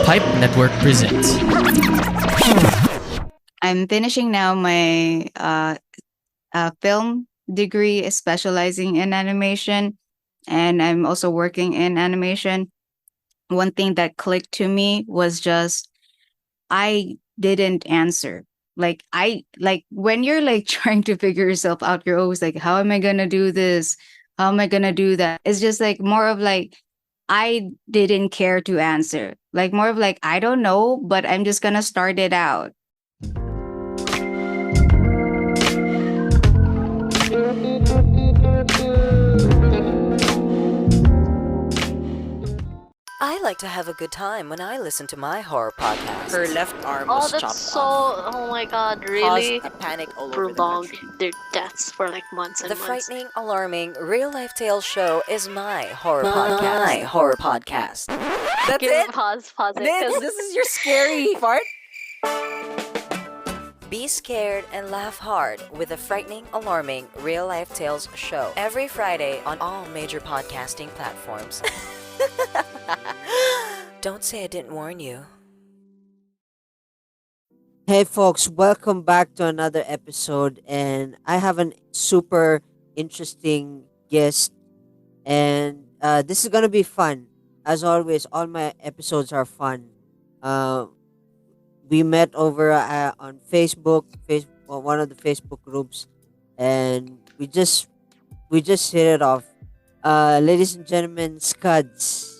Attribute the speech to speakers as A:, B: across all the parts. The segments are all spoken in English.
A: Pipe Network presents.
B: I'm finishing now my film degree specializing in animation, and I'm also working in animation. One thing that clicked to me was just I didn't answer. Like when you're like trying to figure yourself out, you're always like, how am I gonna do this? How am I gonna do that? It's just like more of like I didn't care to answer. Like more of like I don't know, but I'm just gonna start it out.
C: I like to have a good time when I listen to my horror podcast.
D: Her left arm
E: Oh,
D: was
E: that's
D: chopped
E: so.
D: off,
E: Oh my god,
D: caused
E: really?
D: a panic all over the
E: Prolonged
D: country.
E: their deaths for like months and
C: The
E: months.
C: frightening, alarming, real life tale show is my horror podcast. My horror podcast. That's
E: Give
C: it?
E: pause it.
D: This,
E: 'cause-
D: this is your scary part?
C: Be scared and laugh hard with the frightening, alarming, real life tales show every Friday on all major podcasting platforms. Don't say I didn't warn you.
F: Hey folks, welcome back to another episode, and I have a super interesting guest, and this is gonna be fun. As always, all my episodes are fun. Uh, we met over on one of the Facebook groups, and we just hit it off. Ladies and gentlemen, Scods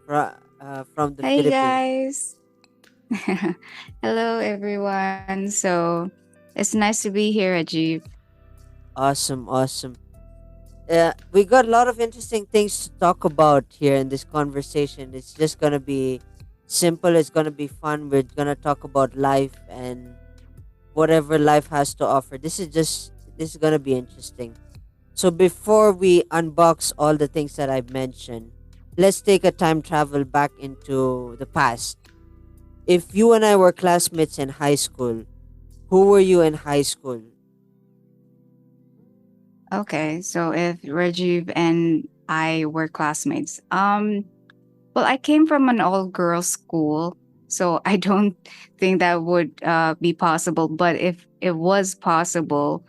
F: from the
B: Hey
F: Philippines.
B: guys. Hello everyone. So it's nice to be here, Rajiv.
F: Awesome, awesome. We got a lot of interesting things to talk about here in this conversation. It's just gonna be simple. It's gonna be fun. We're gonna talk about life and whatever life has to offer. This is gonna be interesting. So before we unbox all the things that I've mentioned, let's take a time travel back into the past. If you and I were classmates in high school, who were you in high school?
B: Okay, so if Rajiv and I were classmates, well, I came from an all-girls school, so I don't think that would be possible. But if it was possible,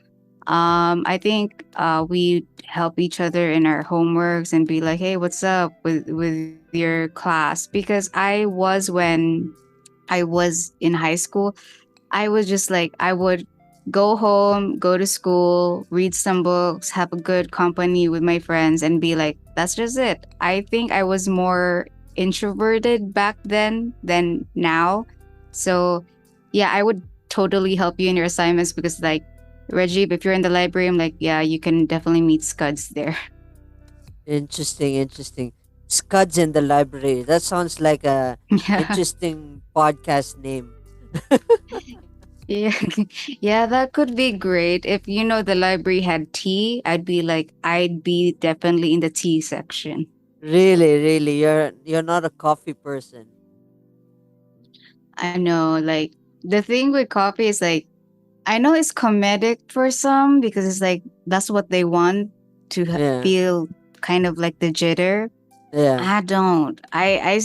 B: I think we help each other in our homeworks and be like, "Hey, what's up with your class?" Because when I was in high school, I was just like, I would go home, go to school, read some books, have a good company with my friends, and be like, that's just it. I think I was more introverted back then than now. So, yeah, I would totally help you in your assignments because, like, Reggie, if you're in the library, I'm like, yeah, you can definitely meet Scuds there.
F: Interesting, interesting. Scuds in the library. That sounds like a
B: Yeah.
F: interesting podcast name.
B: Yeah, yeah, that could be great. If you know the library had tea, I'd be definitely in the tea section.
F: Really, really, you're not a coffee person.
B: I know, like the thing with coffee is like I know it's comedic for some because it's like that's what they want to
F: Yeah,
B: feel kind of like the jitter.
F: yeah,
B: I don't. I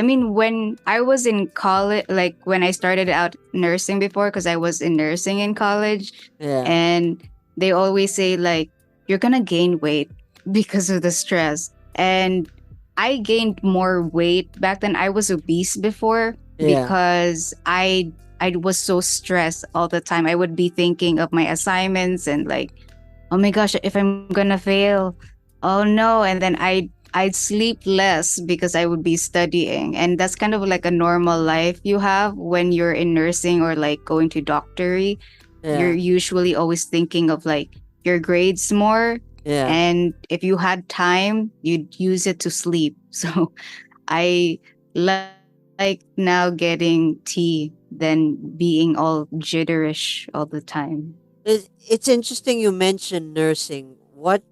B: mean, when I was in college, like when I started out nursing before, because I was in nursing in college,
F: yeah,
B: and they always say like you're gonna gain weight because of the stress. And I gained more weight back then. I was obese before
F: yeah.
B: because I was so stressed all the time. I would be thinking of my assignments and like, oh my gosh, if I'm gonna fail, oh no. And then I'd sleep less because I would be studying. And that's kind of like a normal life you have when you're in nursing or like going to doctory. You're
F: Yeah,
B: usually always thinking of like your grades more.
F: yeah.
B: And if you had time, you'd use it to sleep. So I like now getting tea than being all jitterish all the time.
F: It's interesting you mentioned nursing. What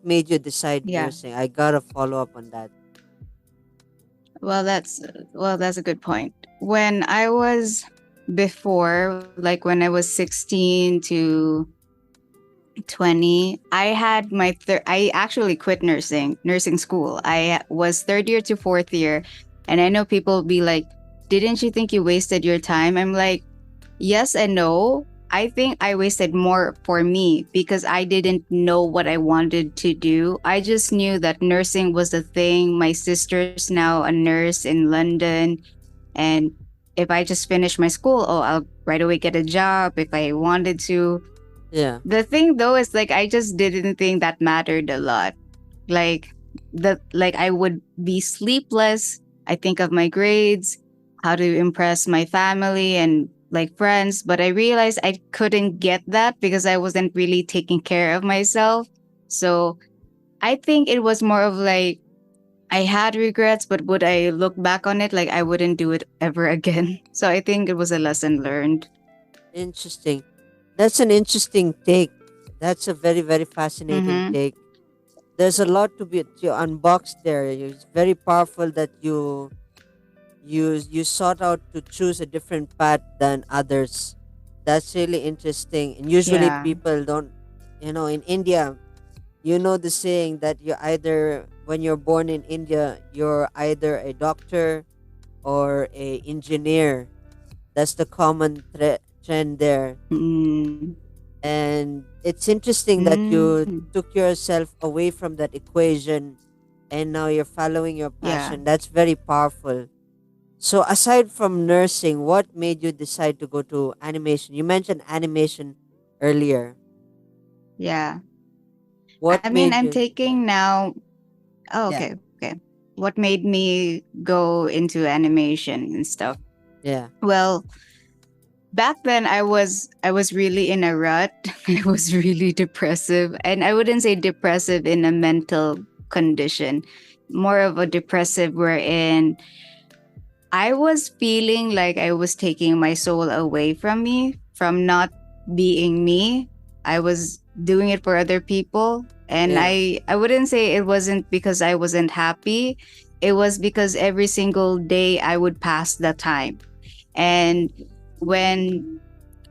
F: made you decide
B: Yeah.
F: nursing? I gotta follow up on that.
B: Well, that's a good point. When I was before, like when I was 16 to 20, I actually quit nursing school. I was third year to fourth year, and I know people be like, didn't you think you wasted your time? I'm like, yes and no. I think I wasted more for me because I didn't know what I wanted to do. I just knew that nursing was the thing. My sister's now a nurse in London. And if I just finish my school, oh, I'll right away get a job if I wanted to.
F: Yeah.
B: The thing though is like I just didn't think that mattered a lot. Like like I would be sleepless. I think of my grades, how to impress my family and like friends, but I realized I couldn't get that because I wasn't really taking care of myself. So I think it was more of like I had regrets, but would I look back on it like I wouldn't do it ever again? So I think it was a lesson learned.
F: Interesting. That's an interesting take. That's a very, very fascinating
B: Mm-hmm.
F: take. There's a lot to unbox there. It's very powerful that you sought out to choose a different path than others. That's really interesting. And usually
B: Yeah.
F: people don't, in India, the saying that you either when you're born in India, you're either a doctor or a engineer. That's the common trend there.
B: Mm.
F: And it's interesting that you
B: Mm.
F: took yourself away from that equation and now you're following your
B: Yeah.
F: passion. That's very powerful. So aside from nursing, what made you decide to go to animation? You mentioned animation earlier.
B: Yeah.
F: What
B: I mean,
F: made
B: I'm
F: you?
B: taking now. Oh,
F: Yeah.
B: okay. Okay. What made me go into animation and stuff?
F: Yeah.
B: Well, back then I was really in a rut. It was really depressive, and I wouldn't say depressive in a mental condition, more of a depressive wherein I was feeling like I was taking my soul away from me, from not being me. I was doing it for other people. And
F: Yeah.
B: I wouldn't say it wasn't because I wasn't happy. It was because every single day I would pass the time. And when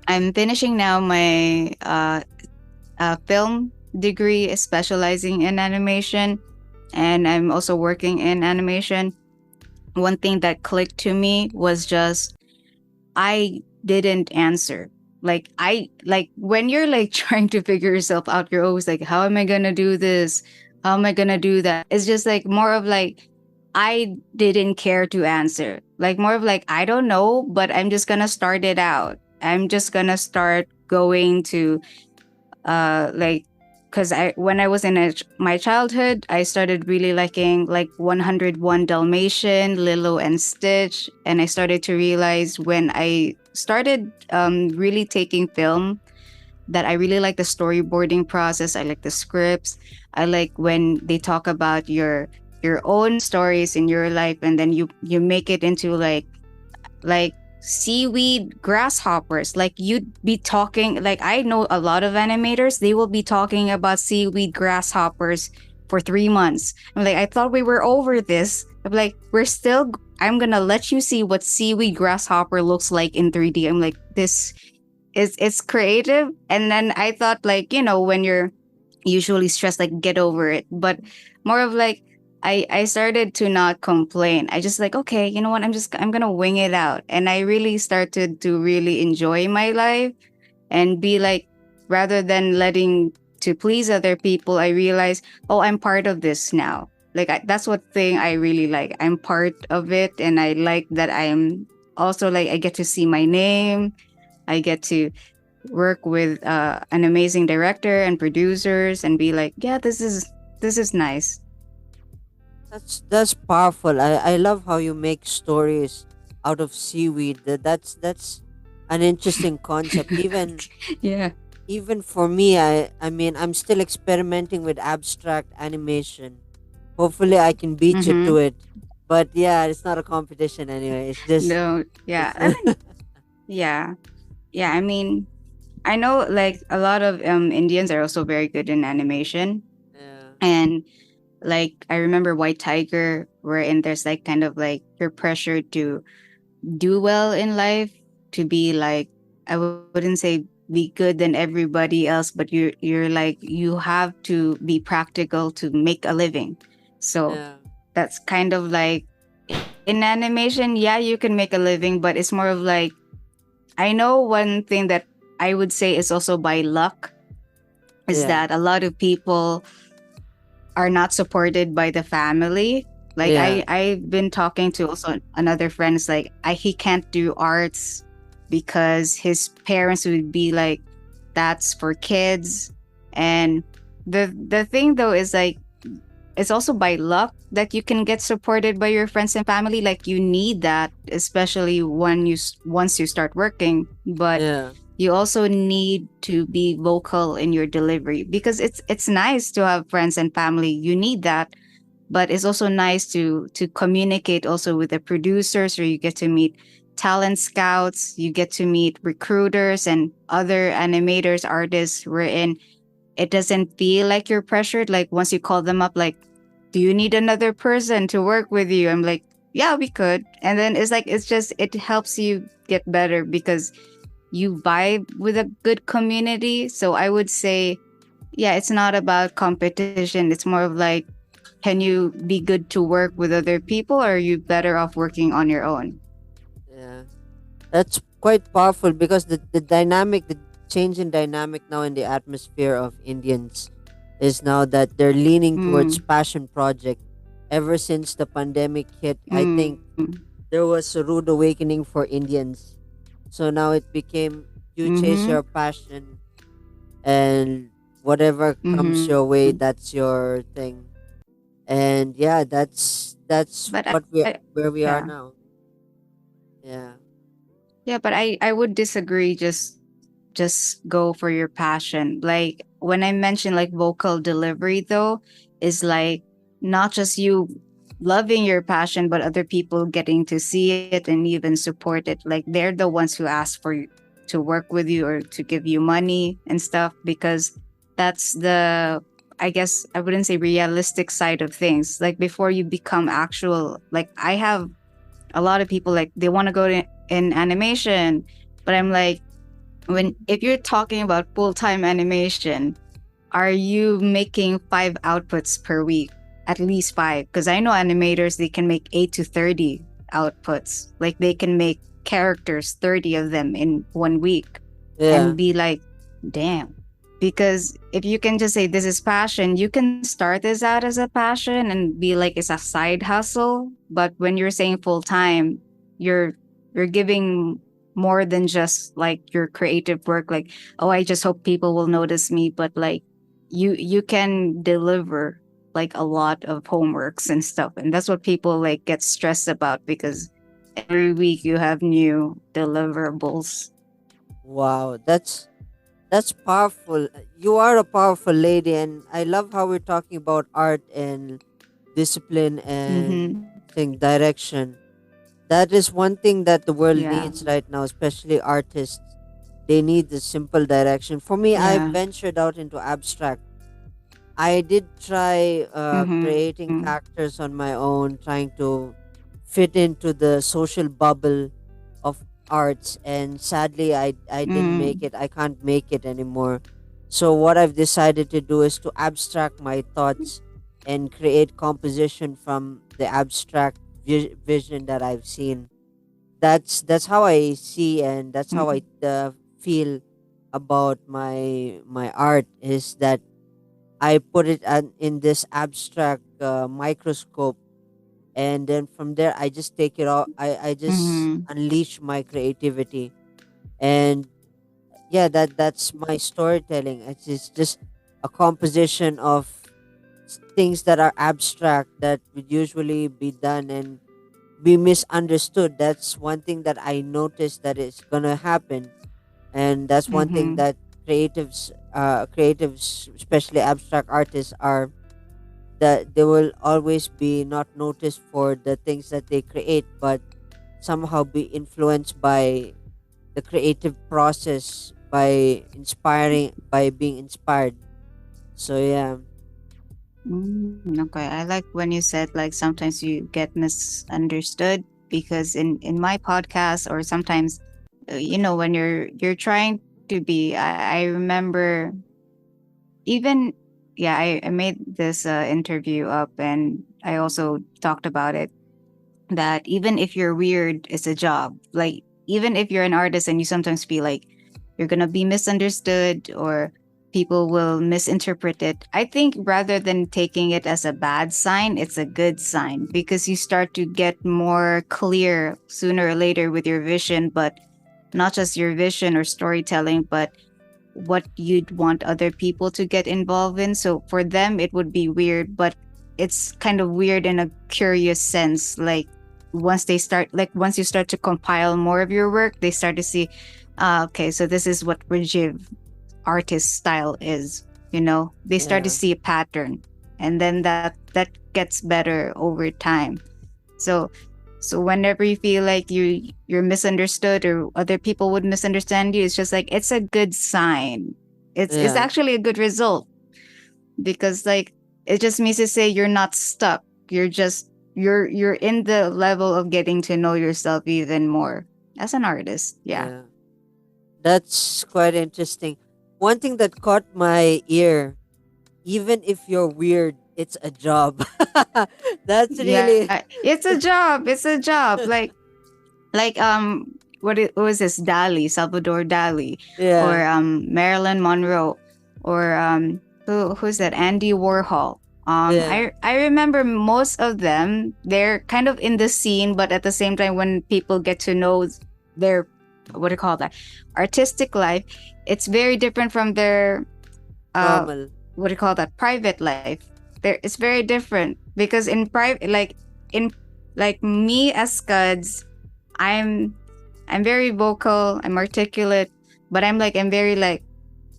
B: I'm finishing now my film degree specializing in animation, and I'm also working in animation, one thing that clicked to me was just I didn't answer. Like I like when you're like trying to figure yourself out, you're always like, how am I gonna do this? How am I gonna do that? It's just like more of like I didn't care to answer. Like more of like I don't know, but I'm just gonna start it out. I'm just gonna start going to like because I when I was in my childhood, I started really liking like 101 Dalmatian, Lilo and Stitch, and I started to realize when I started really taking film that I really like the storyboarding process. I like the scripts. I like when they talk about your own stories in your life, and then you make it into like seaweed grasshoppers. Like you'd be talking, like I know a lot of animators, they will be talking about seaweed grasshoppers for 3 months. I'm like, I thought we were over this. I'm like, I'm gonna let you see what seaweed grasshopper looks like in 3D. I'm like, this is it's creative. And then I thought like, when you're usually stressed, like get over it. But more of like I started to not complain. I just like, okay, you know what, I'm gonna wing it out. And I really started to really enjoy my life and be like, rather than letting to please other people, I realized, oh, I'm part of this now. Like that's what thing I really like. I'm part of it, and I like that I'm also like I get to see my name. I get to work with an amazing director and producers and be like, yeah, this is nice.
F: That's powerful. I love how you make stories out of seaweed. That's an interesting concept.
B: Yeah.
F: Even for me, I mean, I'm still experimenting with abstract animation. Hopefully I can beat you
B: Mm-hmm.
F: to it. But yeah, it's not a competition anyway. It's just
B: No, yeah.
F: it's
B: I mean, yeah. Yeah, I mean, I know like a lot of Indians are also very good in animation.
F: yeah.
B: And like I remember White Tiger, wherein there's like kind of like you're pressured to do well in life, to be like, I wouldn't say be good than everybody else, but you're like you have to be practical to make a living. So
F: Yeah.
B: that's kind of like in animation, yeah, you can make a living, but it's more of like, I know one thing that I would say is also by luck is
F: Yeah,
B: that a lot of people are not supported by the family. Like
F: yeah,
B: I've been talking to also another friend. It's like he can't do arts because his parents would be like, that's for kids. And the thing though is like, it's also by luck that you can get supported by your friends and family. Like you need that, especially when once you start working. But
F: yeah,
B: you also need to be vocal in your delivery, because it's nice to have friends and family. You need that, but it's also nice to communicate also with the producers, where you get to meet talent scouts, you get to meet recruiters and other animators, artists, wherein it doesn't feel like you're pressured. Like once you call them up, like, do you need another person to work with you? I'm like, yeah, we could. And then it's like, it's just, it helps you get better because you vibe with a good community. So I would say, yeah, it's not about competition. It's more of like, can you be good to work with other people, or are you better off working on your own?
F: yeah. That's quite powerful because the dynamic, the change in dynamic now in the atmosphere of Indians is now that they're leaning towards
B: Mm,
F: passion project. Ever since the pandemic hit, I think
B: mm,
F: there was a rude awakening for Indians. So now it became you chase
B: mm-hmm,
F: your passion and whatever comes
B: mm-hmm.
F: your way, that's your thing. And yeah, that's
B: But
F: what we where we are
B: yeah.
F: now. Yeah.
B: Yeah, but I would disagree. Just go for your passion. Like when I mentioned like vocal delivery though, is like not just you loving your passion, but other people getting to see it and even support it. Like they're the ones who ask for you to work with you or to give you money and stuff, because that's the, I guess I wouldn't say realistic side of things. Like before you become actual, like I have a lot of people like they want to go in animation, but I'm like, when if you're talking about full-time animation, are you making 5 outputs per week? At least five, because I know animators, they can make 8 to 30 outputs. Like they can make characters, 30 of them in 1 week,
F: Yeah.
B: and be like, damn. Because if you can just say this is passion, you can start this out as a passion and be like it's a side hustle. But when you're saying full time, you're you're giving more than just like your creative work. Like, oh, I just hope people will notice me. But like you can deliver like a lot of homeworks and stuff. And that's what people like get stressed about, because every week you have new deliverables.
F: Wow, that's powerful. You are a powerful lady, and I love how we're talking about art and discipline and
B: Mm-hmm.
F: thing direction. That is one thing that the world
B: Yeah.
F: needs right now, especially artists. They need the simple direction. For me, I
B: Yeah.
F: ventured out into abstract. I did try
B: Mm-hmm.
F: creating characters on my own, trying to fit into the social bubble of arts, and sadly, I didn't make
B: Mm.
F: it. I can't make it anymore. So what I've decided to do is to abstract my thoughts and create composition from the abstract vision that I've seen. That's how I see, and that's how I
B: Mhm.
F: feel about my art, is that I put it in this abstract microscope, and then from there I just take it all. I just
B: Mhm.
F: unleash my creativity, and yeah, that's my storytelling. It's just a composition of things that are abstract that would usually be done and be misunderstood. That's one thing that I noticed that is gonna happen, and that's one thing
B: Mhm.
F: that creatives, especially abstract artists, are, that they will always be not noticed for the things that they create, but somehow be influenced by the creative process, by being inspired. So yeah.
B: Okay, I like when you said like sometimes you get misunderstood, because in my podcast, or sometimes when you're trying to be, I remember even, yeah, I made this interview up and I also talked about it. that even if you're weird, it's a job. Like, even if you're an artist and you sometimes feel like you're going to be misunderstood or people will misinterpret it, I think rather than taking it as a bad sign, it's a good sign because you start to get more clear sooner or later with your vision, but not just your vision or storytelling, but what you'd want other people to get involved in. So for them, it would be weird, but it's kind of weird in a curious sense. Like once you start to compile more of your work, they start to see, okay, so this is what Rajiv artist style is. They start to
F: Yeah.
B: see a pattern, and then that gets better over time. So so whenever you feel like you're misunderstood or other people would misunderstand you, it's just like it's a good sign. It's
F: Yeah.
B: actually a good result because like it just means to say you're not stuck. You're in the level of getting to know yourself even more as an artist. Yeah.
F: Yeah. That's quite interesting. One thing that caught my ear, even if you're weird, it's a job. That's
B: Yeah.
F: really
B: It's a job. It's a job. Like what was this, Dali, Salvador Dali, or
F: yeah.
B: Marilyn Monroe, or who's that, Andy Warhol.
F: Yeah.
B: I remember most of them, they're kind of in the scene, but at the same time when people get to know their, what do you call that, artistic life, it's very different from their uh
F: Normal.
B: what do you call that, private life. It's very different because in private, in like me as Scods, I'm I'm very vocal, I'm articulate, but I'm very like,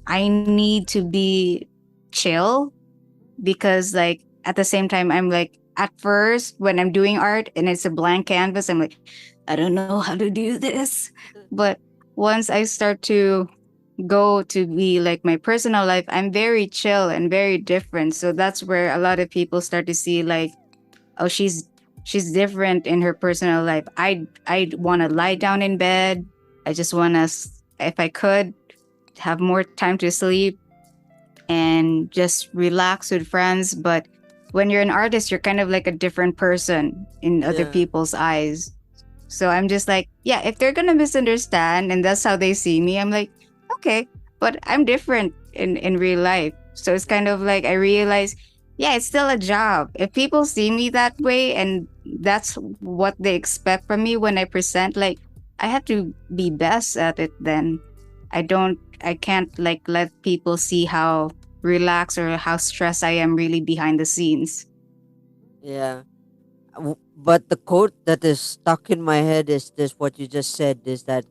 B: I need to be chill because like at the same time I'm like, at first when I'm doing art and it's a blank canvas, I'm like, I don't know how to do this. But once I start to go to be like my personal life, I'm very chill and very different. So that's where a lot of people start to see like, oh, she's different in her personal life. I want to lie down in bed. I just want to, if I could, have more time to sleep and just relax with friends. But when you're an artist, you're kind of like a different person in other
F: Yeah.
B: people's eyes. So I'm just like, yeah, if they're gonna misunderstand and that's how they see me, I'm like, okay, but I'm different in real life. So it's kind of like I realize, yeah, it's still a job. If people see me that way and that's what they expect from me when I present, like I have to be best at it then. I can't like let people see how relaxed or how stressed I am really behind the scenes.
F: Yeah. But the quote that is stuck in my head is this: what you just said is that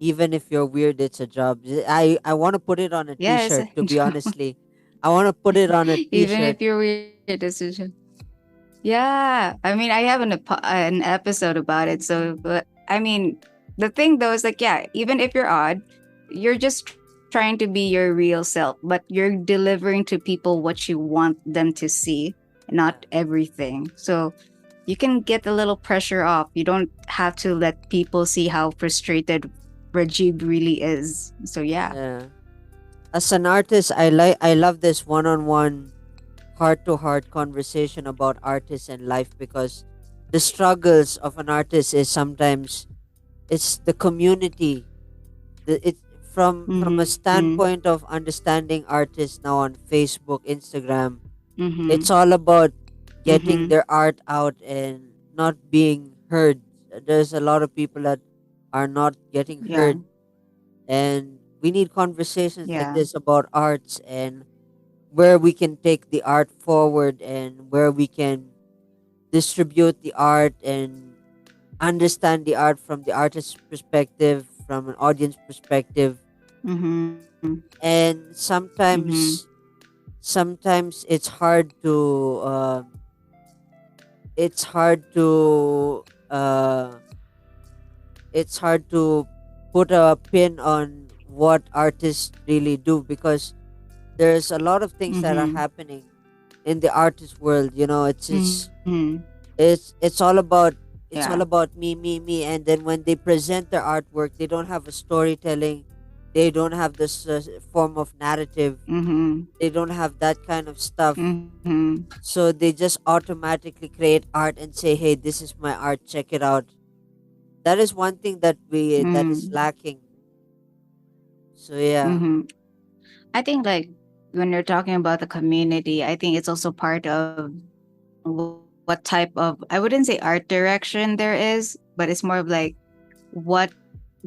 F: even if you're weird, it's a job. I want to put it on a
B: Yeah, it's
F: T-shirt.
B: a
F: To be
B: job.
F: honestly, I want to put it on a
B: Even
F: T-shirt.
B: if you're weird, yeah, I mean, I have an episode about it. So, but I mean, the thing though is like, yeah, even if you're odd, you're just trying to be your real self, but you're delivering to people what you want them to see, not
F: Yeah.
B: everything. So you can get a little pressure off. You don't have to let people see how frustrated Rajib really is. So yeah.
F: Yeah. As an artist, I love this one-on-one, heart-to-heart conversation about artists and life, because the struggles of an artist is sometimes it's the community. It from a
B: Mm-hmm.
F: standpoint of understanding artists now on Facebook, Instagram,
B: Mm-hmm.
F: it's all about getting
B: Mm-hmm.
F: their art out and not being heard. There's a lot of people that are not getting
B: Yeah.
F: heard, and we need conversations like
B: Yeah.
F: this about arts and where we can take the art forward and where we can distribute the art and understand the art from the artist's perspective, from an audience perspective.
B: Mm-hmm.
F: And
B: Mm-hmm.
F: sometimes it's hard to uh it's hard to put a pin on what artists really do, because there's a lot of things that are
B: Mm-hmm.
F: happening in the artist world.
B: Mm-hmm.
F: It's all about
B: Yeah.
F: me, and then when they present their artwork, they don't have a storytelling, They don't have this form of narrative.
B: Mm-hmm.
F: They don't have that kind of stuff.
B: Mm-hmm.
F: So they just automatically create art and say, "Hey, this is my art. Check it out." That is one thing that is
B: Mm-hmm.
F: lacking. So yeah,
B: Mm-hmm. I think like when you're talking about the community, I think it's also part of what type of, I wouldn't say art direction there is, but it's more of like what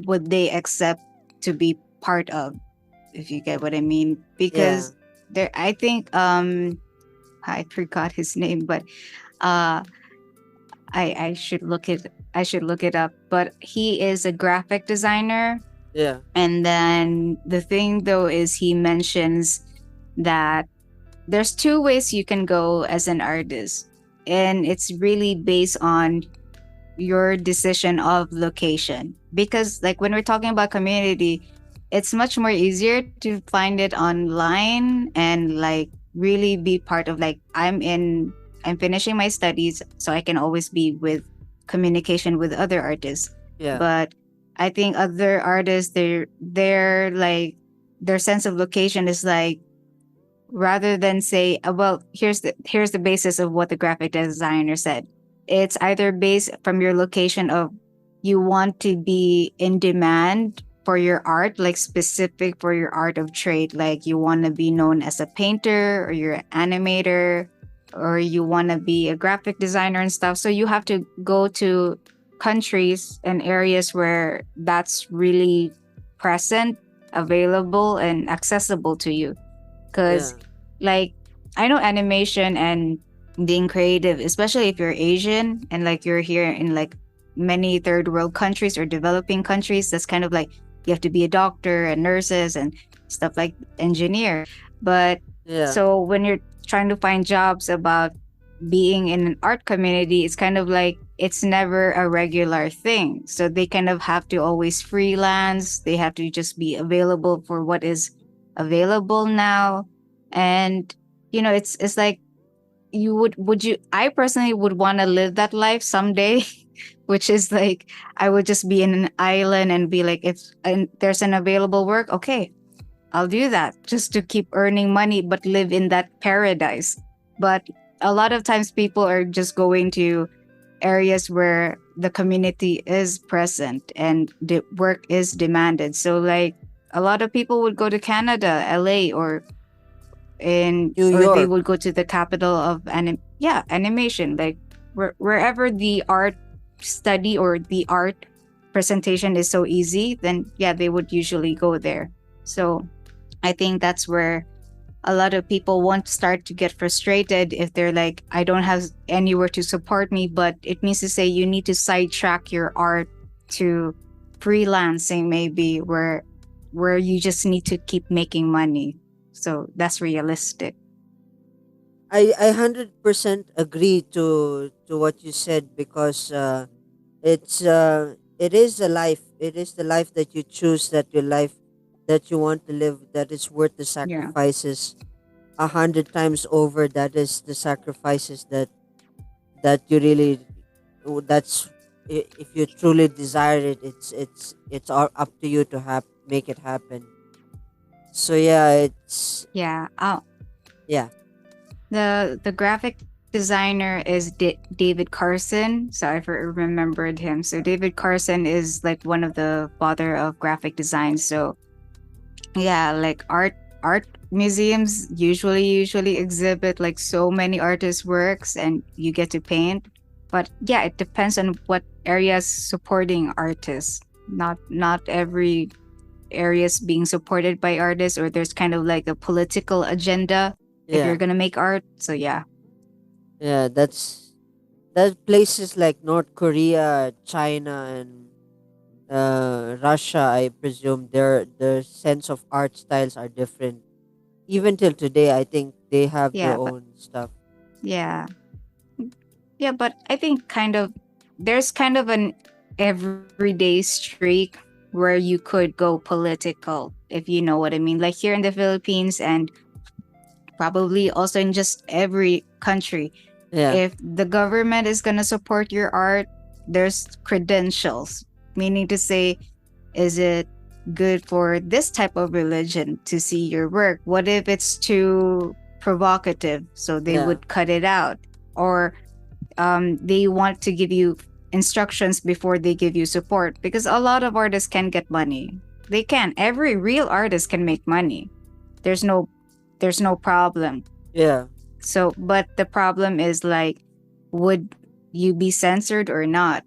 B: would they accept to be part of, if you get what I mean.
F: yeah,
B: Because there, I think I forgot his name, but uh I should look it up. But he is a graphic designer.
F: yeah,
B: And then the thing though is he mentions that there's two ways you can go as an artist. And it's really based on your decision of location. Because like when we're talking about community, it's much more easier to find it online and like really be part of, like, I'm finishing my studies, so I can always be with communication with other artists.
F: yeah,
B: But I think other artists, they're like, their sense of location is like, rather than say, well, here's the basis of what the graphic designer said. It's either based from your location of, you want to be in demand for your art, like specific for your art of trade, like you want to be known as a painter, or you're an animator, or you want to be a graphic designer and stuff. So you have to go to countries and areas where that's really present, available, and accessible to you.
F: yeah,
B: Because like, I know animation and being creative, especially if you're Asian and like you're here in like many third world countries or developing countries, that's kind of like you have to be a doctor and nurses and stuff, like engineer. But
F: yeah,
B: so when you're trying to find jobs about being in an art community, it's kind of like it's never a regular thing. So they kind of have to always freelance. They have to just be available for what is available now. And it's like, you would you I personally would want to live that life someday, which is like, I would just be in an island and be like, if and there's an available work, okay, I'll do that just to keep earning money, but live in that paradise. But a lot of times people are just going to areas where the community is present and the work is demanded. So like, a lot of people would go to Canada, LA,
F: New
B: or they
F: York,
B: would go to the capital of animation, like wherever the art study or the art presentation is so easy, then yeah, they would usually go there. So I think that's where a lot of people won't start to get frustrated if they're like, I don't have anywhere to support me. But it means to say you need to sidetrack your art to freelancing, maybe, where you just need to keep making money. So that's realistic.
F: I 100% agree to what you said, because it is a life. It is the life that you choose, that your life that you want to live, that is worth the
B: Yeah.
F: sacrifices 100 times over. That is the sacrifices that you really, that's, if you truly desire it, it's all up to you to make it happen. So yeah, it's,
B: Yeah. Oh,
F: yeah,
B: the graphic designer is David Carson. So I remembered him. So David Carson is like one of the father of graphic design. So yeah, like art museums usually exhibit like so many artists' works, and you get to paint. But yeah, it depends on what areas supporting artists. Not every area is being supported by artists, or there's kind of like a political agenda if you're
F: yeah,
B: gonna make art. So yeah.
F: yeah. That places like North Korea, China, and Russia, I presume their sense of art styles are different. Even till today, I think they have their
B: Yeah, but
F: own stuff.
B: yeah. Yeah, but I think kind of there's kind of an everyday streak where you could go political, if you know what I mean. Like here in the Philippines, and probably also in just every country,
F: Yeah,
B: if the government is going to support your art, there's credentials, meaning to say, is it good for this type of religion to see your work? What if it's too provocative? So they
F: Yeah.
B: would cut it out. Or they want to give you instructions before they give you support, because a lot of artists can get money. They can. Every real artist can make money. There's no problem.
F: Yeah.
B: So, but the problem is like, would you be censored or not?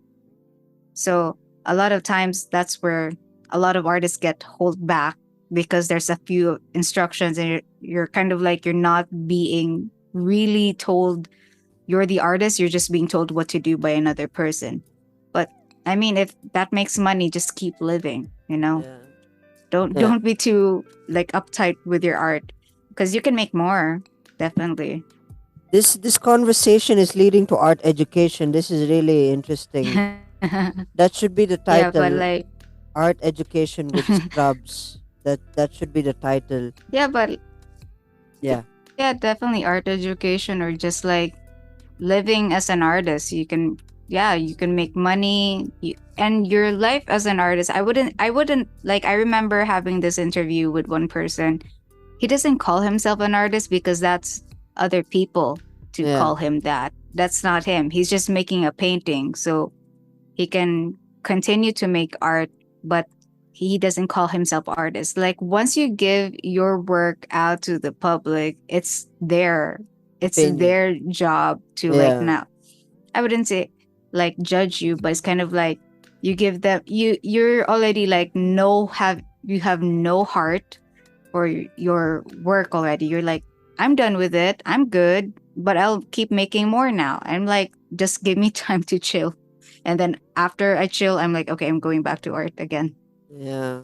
B: So, a lot of times that's where a lot of artists get hold back, because there's a few instructions and you're kind of like, you're not being really told you're the artist, you're just being told what to do by another person. But I mean, if that makes money, just keep living, you know?
F: Yeah.
B: Don't
F: Yeah.
B: don't be too like uptight with your art, because you can make more, definitely.
F: This conversation is leading to art education. This is really interesting. That should be the
B: Yeah, but
F: title.
B: like,
F: Art education with scrubs. That should be the title.
B: yeah, but
F: Yeah.
B: yeah, definitely art education, or just like living as an artist. You can, yeah, you can make money, and your life as an artist. I wouldn't like, I remember having this interview with one person. He doesn't call himself an artist because that's other people to
F: Yeah.
B: call him that. That's not him. He's just making a painting. So he can continue to make art, but he doesn't call himself artist. Like, once you give your work out to the public, it's
F: Opinion.
B: their job to, like,
F: Yeah.
B: now, I wouldn't say like judge you, but it's kind of like, you give them, you're already like, you have no heart for your work already. You're like, I'm done with it, I'm good, but I'll keep making more now. I'm like, just give me time to chill. And then after I chill, I'm like, okay, I'm going back to art again.
F: Yeah.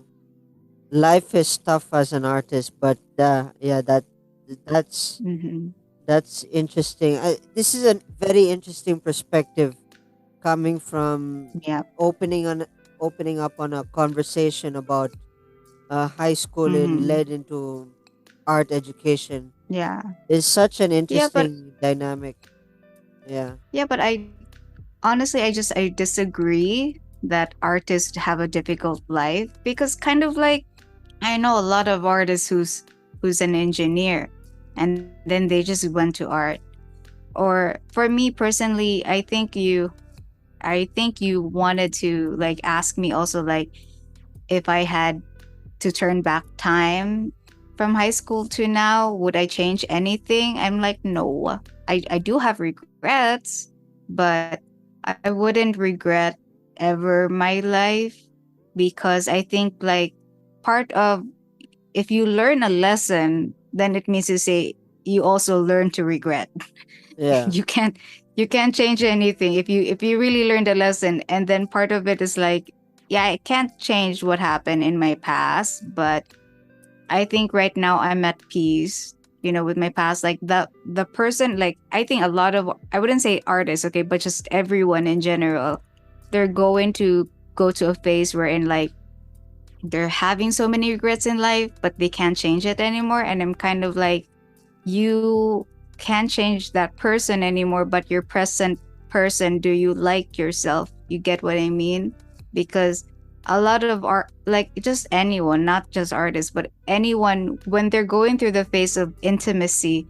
F: Life is tough as an artist, but yeah, that's
B: Hmm.
F: that's interesting. This is a very interesting perspective coming from
B: Yeah.
F: opening up on a conversation about high school and
B: Hmm.
F: led into art education.
B: Yeah.
F: Is such an
B: Yeah, but
F: interesting dynamic. Yeah.
B: I honestly, I disagree that artists have a difficult life, because kind of like, I know a lot of artists who's an engineer, and then they just went to art. Or for me personally, I think you wanted to like ask me also, like, if I had to turn back time from high school to now, would I change anything? I'm like, no. I do have regrets, but I wouldn't regret ever my life, because I think like, part of, if you learn a lesson, then it means to say you also learn to regret.
F: Yeah.
B: You can't change anything if you really learned a lesson, and then part of it is like, yeah, I can't change what happened in my past, but I think right now I'm at peace, with my past. Like, the person, like, I think a lot of, I wouldn't say artists, okay, but just everyone in general, they're going to go to a phase wherein like, they're having so many regrets in life, but they can't change it anymore. And I'm kind of like, you can't change that person anymore, but your present person, do you like yourself? You get what I mean? Because a lot of art, like, just anyone, not just artists, but anyone, when they're going through the phase of intimacy,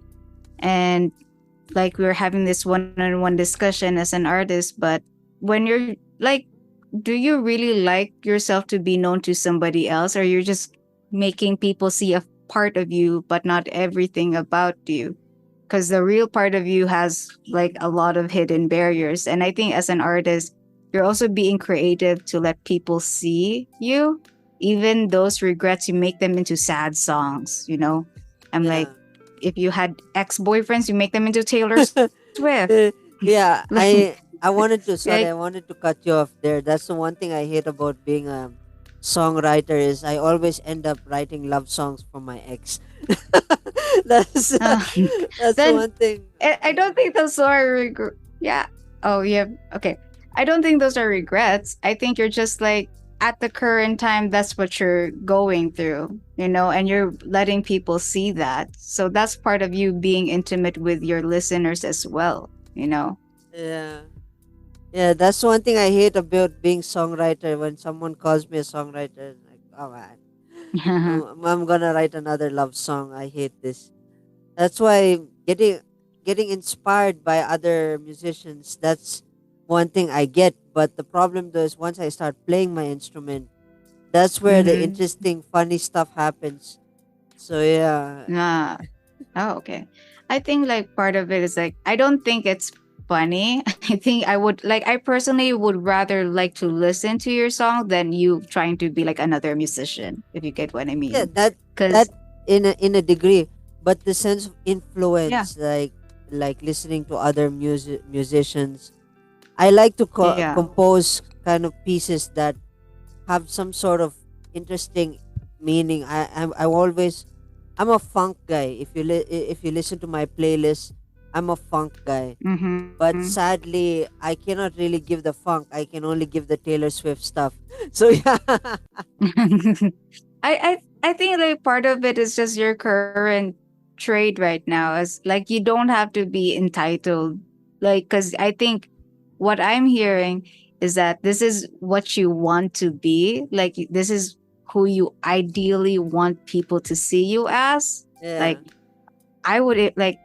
B: and like, we're having this one-on-one discussion as an artist, but when you're like, do you really like yourself to be known to somebody else, or you're just making people see a part of you but not everything about you? Because the real part of you has like a lot of hidden barriers, and I think as an artist, you're also being creative to let people see you. Even those regrets, you make them into sad songs. I'm like,
F: Yeah.
B: if you had ex-boyfriends, you make them into Taylor Swift.
F: Yeah,
B: Like,
F: I wanted to, sorry,
B: like,
F: I wanted to cut you off there. That's the one thing I hate about being a songwriter is I always end up writing love songs for my ex. that's
B: uh,
F: that's the
B: then
F: one thing.
B: I don't think those are yeah. Oh, yeah. Okay. I don't think those are regrets. I think you're just like, at the current time, that's what you're going through, and you're letting people see that. So that's part of you being intimate with your listeners as well.
F: Yeah. Yeah, that's one thing I hate about being songwriter when someone calls me a songwriter. Like, Come on. I'm gonna write another love song. I hate this. That's why getting inspired by other musicians, that's one thing I get. But the problem though is once I start playing my instrument, that's where the
B: Mhm.
F: interesting, funny stuff happens. So yeah,
B: Ah. Oh, okay. I think like part of it is like I don't think it's funny. I think I would like I personally would rather like to listen to your song than you trying to be like another musician, if you get what I
F: yeah,
B: mean.
F: that
B: Cause
F: in a degree, but the sense of
B: yeah,
F: influence, like listening to other musicians, I like to
B: yeah.
F: compose kind of pieces that have some sort of interesting meaning. I'm a funk guy. If you listen to my playlist, I'm a funk guy.
B: Mm-hmm.
F: But sadly, I cannot really give the funk. I can only give the Taylor Swift stuff. So yeah,
B: I think like part of it is just your current trade right now. Is like you don't have to be entitled, like because I think what I'm hearing is that this is what you want to be. Like this is who you ideally want people to see you as.
F: yeah,
B: Like I would like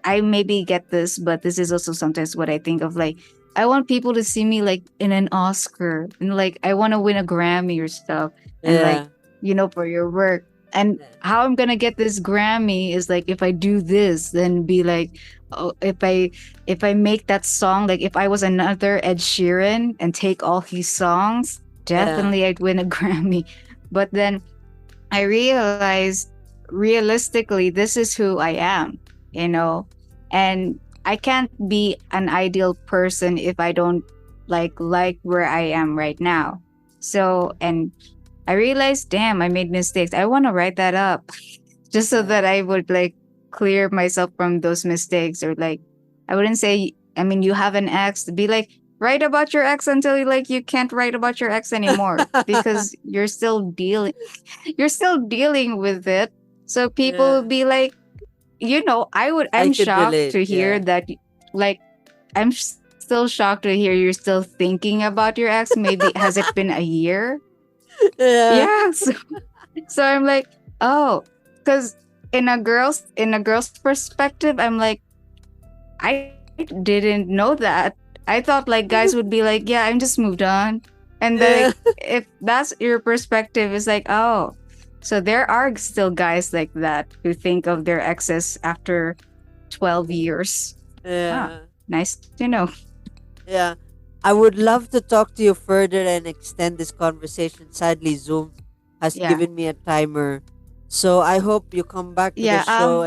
B: I maybe get this, but this is also sometimes what I think of. Like I want people to see me like in an Oscar and like I want to win a Grammy or stuff and like
F: yeah,
B: for your work. And
F: yeah.
B: how I'm gonna get this Grammy is like if I do this, then be like, oh, if I make that song, like if I was another Ed Sheeran and take all his songs,
F: Yeah.
B: definitely I'd win a Grammy. But then I realized realistically, this is who I am, you know, and I can't be an ideal person if I don't like where I am right now. So, and I realized, damn, I made mistakes. I want to write that up just so
F: Yeah.
B: that I would like clear myself from those mistakes or like I wouldn't say I mean you have an ex to be like write about your ex until you can't write about your ex anymore because you're still dealing with it. So people will
F: Yeah.
B: be like,
F: I
B: I'm
F: could
B: shocked
F: relate.
B: to hear
F: Yeah.
B: that, like, still shocked to hear you're still thinking about your ex. Maybe has it been a year?
F: Yeah.
B: Yeah. So I'm like, oh, because in a girl's perspective, I'm like, I didn't know that. I thought like guys would be like, yeah, I'm just moved on. And then
F: Yeah.
B: like, if that's your perspective, it's like, oh, so there are still guys like that who think of their exes after 12 years. Ah,
F: Yeah.
B: nice to know.
F: Yeah. I would love to talk to you further and extend this conversation. Sadly, Zoom has
B: Yeah.
F: given me a timer. So I hope you come back to the
B: Yeah.
F: show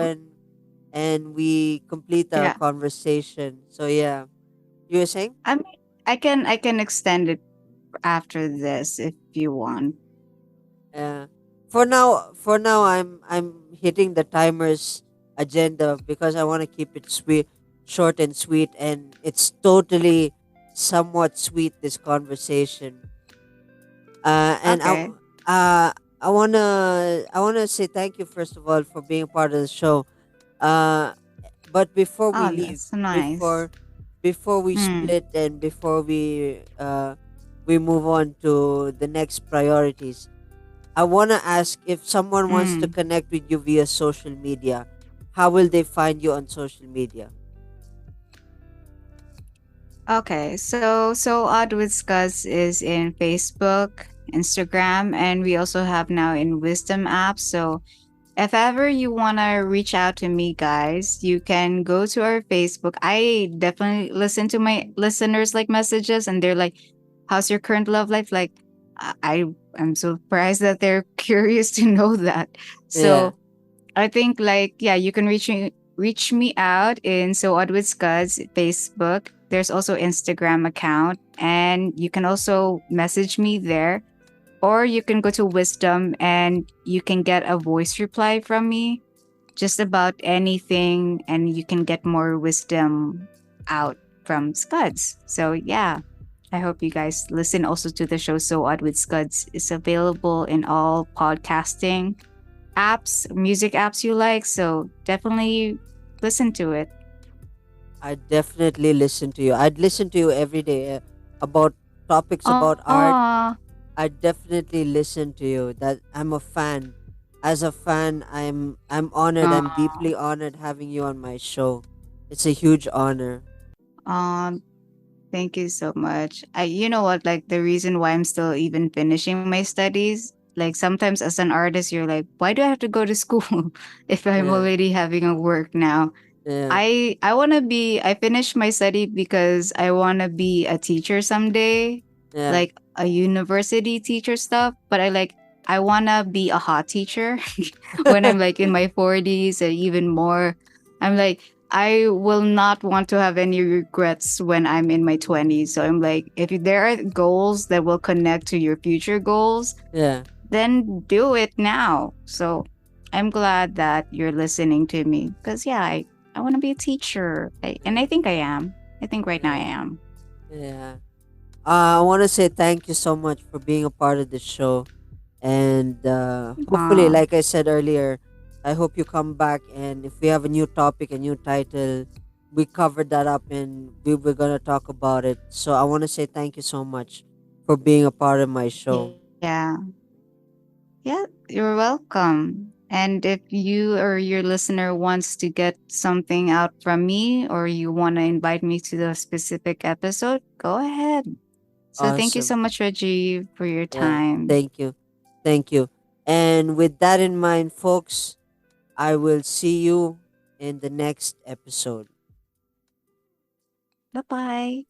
F: and we complete our
B: Yeah.
F: conversation. So yeah. You were saying?
B: I mean, I can extend it after this if you want.
F: Yeah. For now, I'm hitting the timer's agenda because I want to keep it sweet, short and sweet, and it's totally somewhat sweet. This conversation. And
B: Okay.
F: I wanna say thank you first of all for being part of the show. Uh, but before we
B: Oh,
F: leave,
B: that's nice.
F: before we
B: Hmm.
F: split and before we move on to the next priorities, I want to ask if someone wants to
B: Hmm.
F: connect with you via social media, how will they find you on social media?
B: Okay, so Odd with Scuzz is in Facebook, Instagram, and we also have now in Wisdom app. So if ever you wanna reach out to me, guys, you can go to our Facebook. I definitely listen to my listeners like messages, and they're like, "How's your current love life?" Like, I'm surprised that they're curious to know that.
F: Yeah,
B: So I think like yeah, you can reach me out in So Odd with Scuds Facebook. There's also Instagram account, and you can also message me there, or you can go to Wisdom and you can get a voice reply from me just about anything, and you can get more wisdom out from Scuds. So yeah. I hope you guys listen also to the show So Odd with Scuds. It's available in all podcasting apps, music apps you like. So definitely listen to it.
F: I definitely listen to you. I'd listen to you every day about topics about art.
B: Oh,
F: I definitely listen to you. That I'm a fan. As a fan, I'm honored. I'm
B: Uh,
F: deeply honored having you on my show. It's a huge honor.
B: um, Thank you so much. You know what, like the reason why I'm still even finishing my studies, like sometimes as an artist, you're like, why do I have to go to school if I'm
F: Yeah,
B: already having a work now?
F: yeah,
B: I finished my study because I want to be a teacher someday,
F: yeah,
B: like a university teacher stuff, but I want to be a hot teacher when I'm like in my 40s or even more. I'm like I will not want to have any regrets when I'm in my 20s. So I'm like if there are goals that will connect to your future goals,
F: yeah,
B: then do it now. So I'm glad that you're listening to me because, yeah, I want to be a teacher. And I
F: yeah,
B: think I am. I think right now I
F: yeah,
B: am.
F: yeah. I want to say thank you so much for being a part of the show. And hopefully,
B: Uh,
F: like I said earlier, I hope you come back. And if we have a new topic, a new title, we covered that up and we're going to talk about it. So I want to say thank you so much for being a part of my show.
B: yeah. Yeah, you're welcome. And if you or your listener wants to get something out from me or you want to invite me to the specific episode, go ahead. So thank you so
F: Awesome.
B: much, Rajiv, for your
F: Yeah.
B: time.
F: Thank you. Thank you. And with that in mind, folks, I will see you in the next episode.
B: Bye bye.